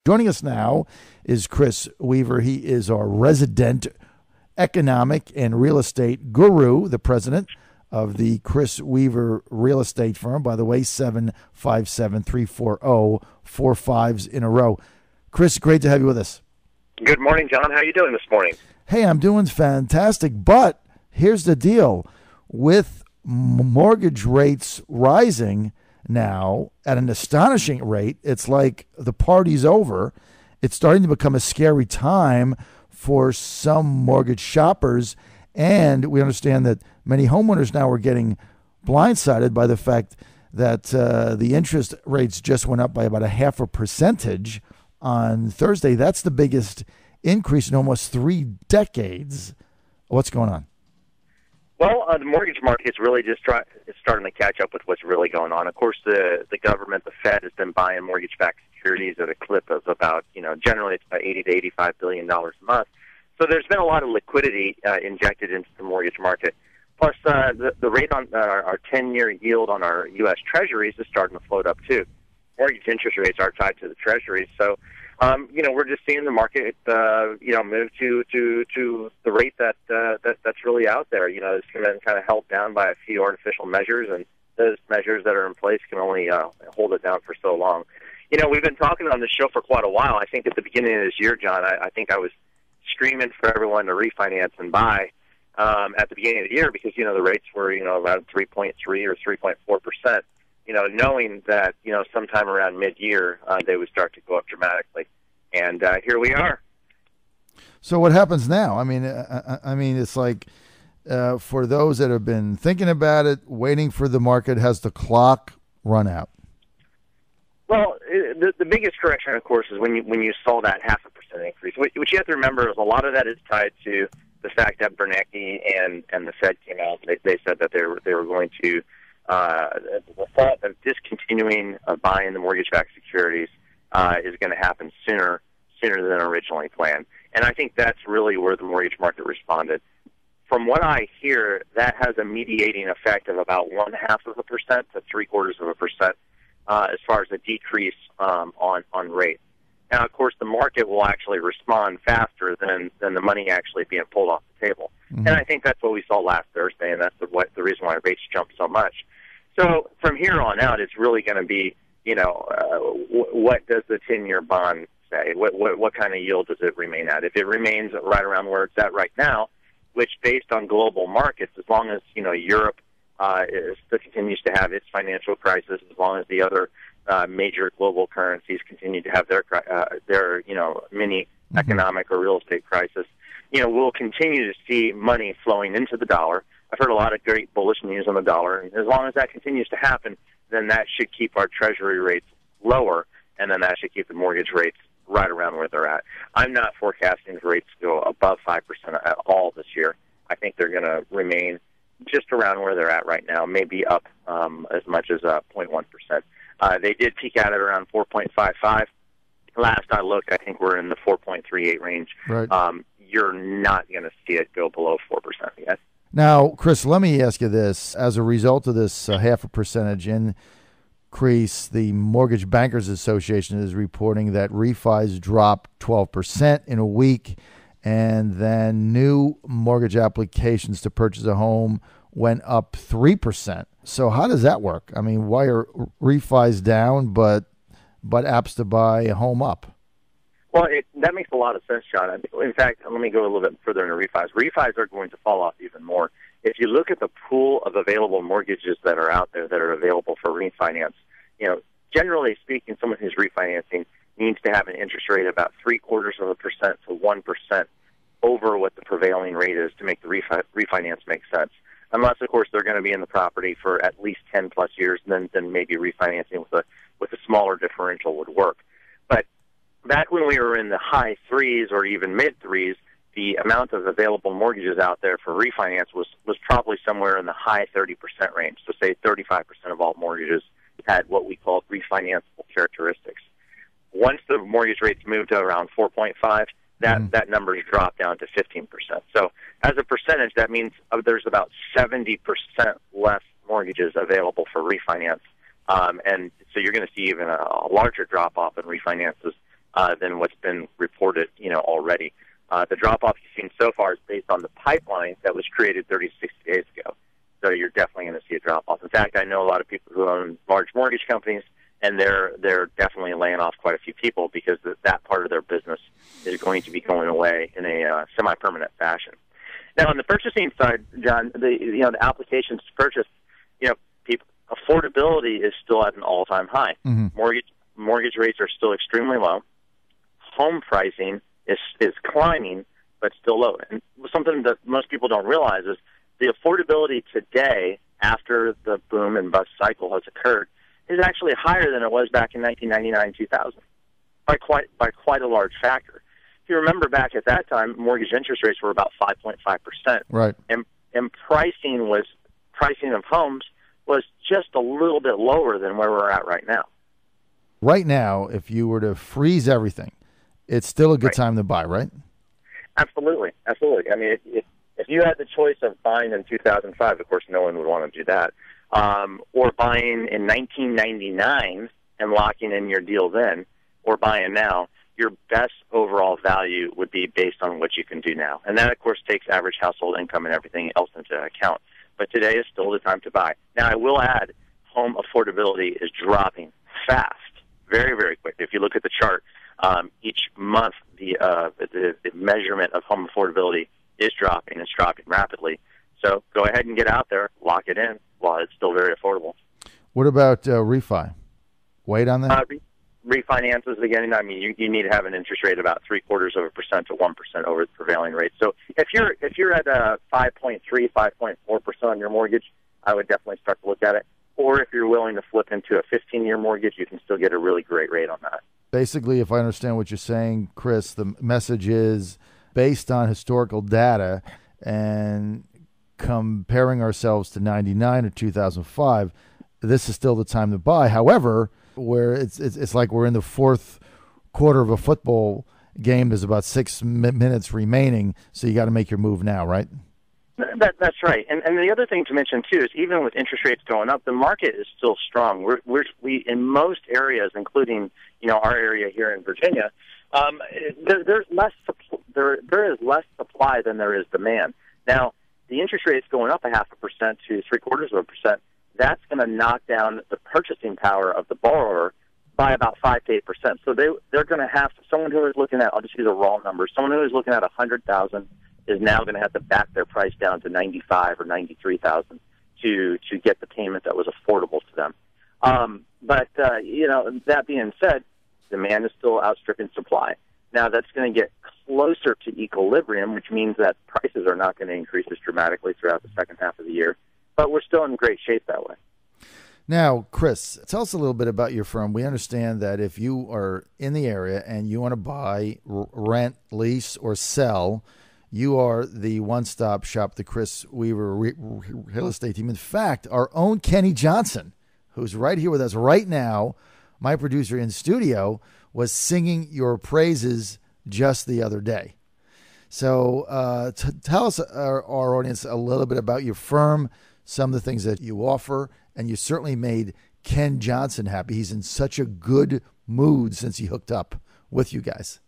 Joining us now is Kris Weaver. He is our resident economic and real estate guru, the president of the Kris Weaver Real Estate Firm. By the way, 757-340, 4 5s in a row. Kris, great to have you with us. Good morning, John. How are you doing this morning? Hey, I'm doing fantastic, but here's the deal. With mortgage rates rising now at an astonishing rate, it's like the party's over. It's starting to become a scary time for some mortgage shoppers, and we understand that many homeowners now are getting blindsided by the fact that the interest rates just went up by about 0.5% on Thursday. That's the biggest increase in almost 3 decades. What's going on? Well, the mortgage market is really just starting to catch up with what's really going on. Of course, the government, the Fed, has been buying mortgage-backed securities at a clip of about, generally it's about $80 to $85 billion a month. So there's been a lot of liquidity injected into the mortgage market. Plus, the rate on our 10-year yield on our U.S. Treasuries is starting to float up, too. Mortgage interest rates are tied to the Treasuries. So, we're just seeing the market, move to the rate that's really out there. It's been kind of held down by a few artificial measures, and those measures that are in place can only hold it down for so long. We've been talking on this show for quite a while. I think at the beginning of this year, John, I think I was screaming for everyone to refinance and buy at the beginning of the year because, the rates were, around 3.3 or 3.4%. Knowing that, sometime around mid-year, they would start to go up dramatically. And here we are. So what happens now? I mean, it's like for those that have been thinking about it, waiting for the market, has the clock run out? Well, the biggest correction, of course, is when you saw that 0.5% increase. What you have to remember is a lot of that is tied to the fact that Bernanke and the Fed came out. They said that they were going to the thought of discontinuing buying the mortgage-backed securities is going to happen sooner than originally planned. And I think that's really where the mortgage market responded. From what I hear, that has a mediating effect of about 0.5% to 0.75% as far as a decrease on rate. Now, of course, the market will actually respond faster than the money actually being pulled off the table. Mm-hmm. And I think that's what we saw last Thursday, and that's the reason why rates jumped so much. So from here on out, it's really going to be, what does the 10-year bond say? What kind of yield does it remain at? If it remains right around where it's at right now, which based on global markets, as long as, Europe still continues to have its financial crisis, as long as the other major global currencies continue to have their mini economic or real estate crisis, we'll continue to see money flowing into the dollar. I've heard a lot of great bullish news on the dollar, and as long as that continues to happen, then that should keep our Treasury rates lower, and then that should keep the mortgage rates right around where they're at. I'm not forecasting the rates to go above 5% at all this year. I think they're going to remain just around where they're at right now, maybe up as much as 0.1%. They did peak out at around 4.55. Last I looked, I think we're in the 4.38 range. Right. You're not going to see it go below 4% yet. Now, Kris, let me ask you this. As a result of this 0.5% increase, the Mortgage Bankers Association is reporting that refis dropped 12% in a week, and then new mortgage applications to purchase a home went up 3%. So how does that work? I mean, why are refis down, but apps to buy a home up? Well, that makes a lot of sense, John. In fact, let me go a little bit further into refis. Refis are going to fall off even more. If you look at the pool of available mortgages that are out there that are available for refinance, generally speaking, someone who's refinancing needs to have an interest rate about 0.75% to 1% over what the prevailing rate is to make the refinance make sense. Unless, of course, they're going to be in the property for at least 10 plus years, then maybe refinancing with a smaller differential would work. But back when we were in the high 3s or even mid 3s, the amount of available mortgages out there for refinance was probably somewhere in the high 30% range. So say 35% of all mortgages had what we call refinanceable characteristics. Once the mortgage rates moved to around 4.5, that number has dropped down to 15%. So as a percentage, that means there's about 70% less mortgages available for refinance. And so you're going to see even a larger drop-off in refinances than what's been reported, already. The drop-off you've seen so far is based on the pipeline that was created 30 to 60 days ago. So you're definitely going to see a drop-off. In fact, I know a lot of people who own large mortgage companies, and they're definitely laying off quite a few people because that part of their business is going to be going away in a semi-permanent fashion. Now, on the purchasing side, John, the applications to purchase, people, affordability is still at an all-time high. Mm-hmm. Mortgage rates are still extremely low. Home pricing is climbing, but still low. And something that most people don't realize is the affordability today, after the boom and bust cycle has occurred, is actually higher than it was back in 1999, 2000, by quite a large factor. If you remember back at that time, mortgage interest rates were about 5.5%. Right. And pricing of homes was just a little bit lower than where we're at right now. Right now, if you were to freeze everything, it's still a good time to buy, right? Absolutely. I mean, if you had the choice of buying in 2005, of course, no one would want to do that, or buying in 1999 and locking in your deal then, or buying now, your best overall value would be based on what you can do now. And that, of course, takes average household income and everything else into account. But today is still the time to buy. Now, I will add, home affordability is dropping fast, very, very quickly. If you look at the chart, each month the measurement of home affordability is dropping. It's dropping rapidly. So go ahead and get out there, lock it in while it's still very affordable. What about refi? Wait on that? Refinances again. I mean, you need to have an interest rate about 0.75% to 1% over the prevailing rate. So if you're at 5.3, 5.4% on your mortgage, I would definitely start to look at it. Or if you're willing to flip into a 15-year mortgage, you can still get a really great rate on that. Basically, if I understand what you're saying, Kris, the message is based on historical data and comparing ourselves to 99 or 2005, this is still the time to buy. However, where it's like we're in the fourth quarter of a football game, there's about 6 minutes remaining, so you got to make your move now, right? That's right. And the other thing to mention, too, is even with interest rates going up, the market is still strong. We in most areas, including our area here in Virginia, there is less supply than there is demand. Now, the interest rate's going up 0.5% to 0.75%. That's going to knock down the purchasing power of the borrower by about 5 to 8%. So they're going to have someone who is looking at, I'll just use a raw number, someone who is looking at $100,000 is now going to have to back their price down to $95,000 or $93,000 to get the payment that was affordable to them. But that being said, demand is still outstripping supply. Now that's going to get closer to equilibrium, which means that prices are not going to increase as dramatically throughout the second half of the year. But we're still in great shape that way. Now, Kris, tell us a little bit about your firm. We understand that if you are in the area and you want to buy, rent, lease, or sell, you are the one-stop shop, the Kris Weaver real estate team. In fact, our own Kenny Johnson, who's right here with us right now, my producer in studio, was singing your praises just the other day. So tell us, our audience, a little bit about your firm, some of the things that you offer, and you certainly made Ken Johnson happy. He's in such a good mood since he hooked up with you guys.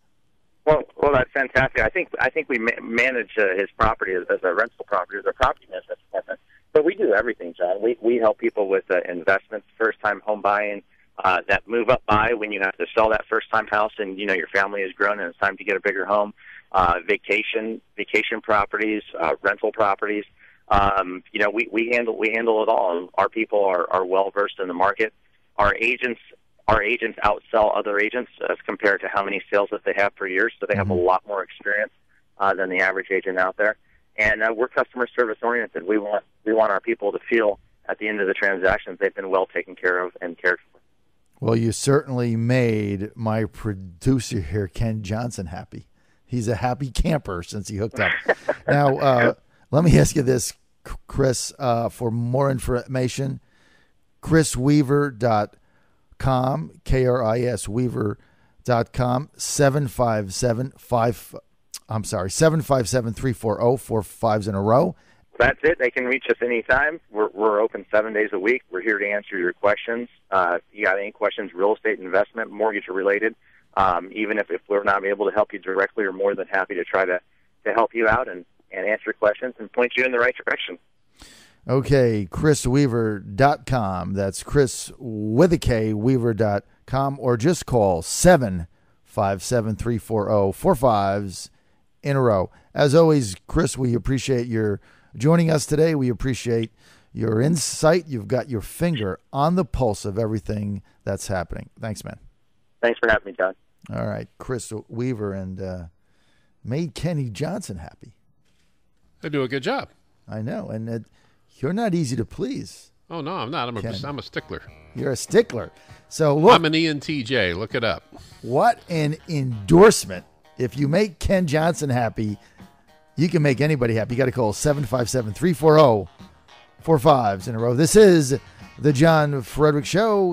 Well, that's fantastic. I think we manage his property as a rental property, as a property management department. But we do everything, John. We help people with investments, first-time home buying, that move up buy when you have to sell that first-time house and your family has grown and it's time to get a bigger home. Vacation properties, rental properties. We handle it all. And our people are well versed in the market. Our agents outsell other agents as compared to how many sales that they have per year. So they have a lot more experience than the average agent out there. And we're customer service oriented. We want our people to feel at the end of the transactions they've been well taken care of and cared for. Well, you certainly made my producer here, Ken Johnson, happy. He's a happy camper since he hooked up. Now, let me ask you this, Kris, for more information, KrisWeaver.com, KRIS Weaver.com, 757-340, 4 5s in a row. That's it. They can reach us anytime. We're open 7 days a week. We're here to answer your questions. If you got any questions, real estate, investment, mortgage related, Even if we're not able to help you directly, we're more than happy to try to help you out and answer your questions and point you in the right direction. Okay, KrisWeaver.com. That's Kris with a K, Weaver.com, or just call 757-340, 4 5s in a row. As always, Kris, we appreciate your joining us today. We appreciate your insight. You've got your finger on the pulse of everything that's happening. Thanks, man. Thanks for having me, John. All right, Kris Weaver, and made Kenny Johnson happy. They do a good job. I know, and you're not easy to please. Oh, no, I'm not. I'm a stickler. You're a stickler. So look, I'm an ENTJ. Look it up. What an endorsement. If you make Ken Johnson happy, you can make anybody happy. You got to call 757-340, 4 5s in a row. This is the John Fredericks Show.